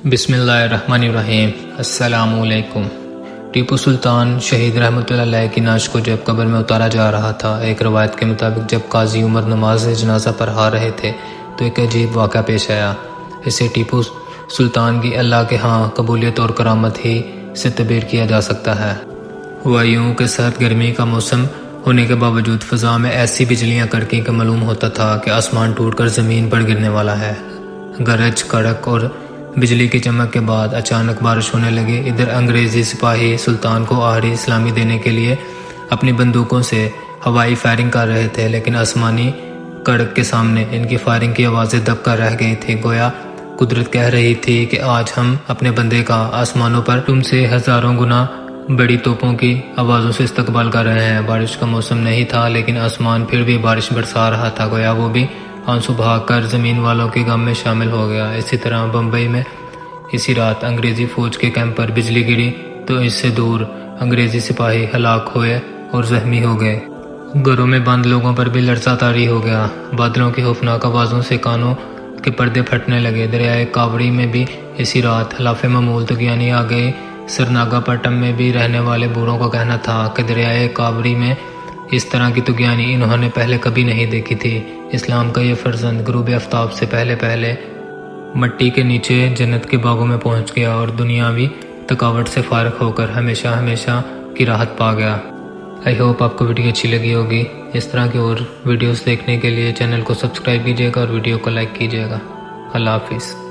بسم اللہ الرحمن الرحیم۔ السلام علیکم۔ ٹیپو سلطان شہید رحمۃ اللہ علیہ کی نعش کو جب قبر میں اتارا جا رہا تھا، ایک روایت کے مطابق جب قاضی عمر نماز جنازہ پڑھا رہے تھے تو ایک عجیب واقعہ پیش آیا۔ اسے ٹیپو سلطان کی اللہ کے ہاں قبولیت اور کرامت ہی سے تعبیر کیا جا سکتا ہے۔ ہوا یوں کہ سرد گرمی کا موسم ہونے کے باوجود فضا میں ایسی بجلیاں کڑکیں کہ معلوم ہوتا تھا کہ آسمان ٹوٹ کر زمین پر گرنے والا ہے۔ گرج کڑک اور بجلی کی چمک کے بعد اچانک بارش ہونے لگی۔ ادھر انگریزی سپاہی سلطان کو آخری سلامی دینے کے لیے اپنی بندوقوں سے ہوائی فائرنگ کر رہے تھے، لیکن آسمانی کڑک کے سامنے ان کی فائرنگ کی آوازیں دب کر رہ گئی تھی۔ گویا قدرت کہہ رہی تھی کہ آج ہم اپنے بندے کا آسمانوں پر تم سے ہزاروں گنا بڑی توپوں کی آوازوں سے استقبال کر رہے ہیں۔ بارش کا موسم نہیں تھا، لیکن آسمان پھر بھی بارش برسا رہا تھا۔ گویا وہ بھی آنسو بہا کر زمین والوں کے غم میں شامل ہو گیا۔ اسی طرح بمبئی میں اسی رات انگریزی فوج کے کیمپ پر بجلی گری تو اس سے دور انگریزی سپاہی ہلاک ہوئے اور زخمی ہو گئے۔ گھروں میں بند لوگوں پر بھی لرزہ طاری ہو گیا۔ بادلوں کی خوفناک آوازوں سے کانوں کے پردے پھٹنے لگے۔ دریائے کاوڑی میں بھی اسی رات خلاف معمول طغیانی آ گئی۔ سرناگا پٹم میں بھی رہنے والے بوڑھوں کا کہنا تھا کہ دریائے کاوڑی میں اس طرح کی طغیانی انہوں نے پہلے کبھی نہیں دیکھی تھی۔ اسلام کا یہ فرزند غروب آفتاب سے پہلے مٹی کے نیچے جنت کے باغوں میں پہنچ گیا اور دنیاوی تھکاوٹ سے فارغ ہو کر ہمیشہ کی راحت پا گیا۔ آئی ہوپ آپ کو ویڈیو اچھی لگی ہوگی۔ اس طرح کی اور ویڈیوز دیکھنے کے لیے چینل کو سبسکرائب کیجیے گا اور ویڈیو کو لائک کیجیے گا۔ اللہ حافظ۔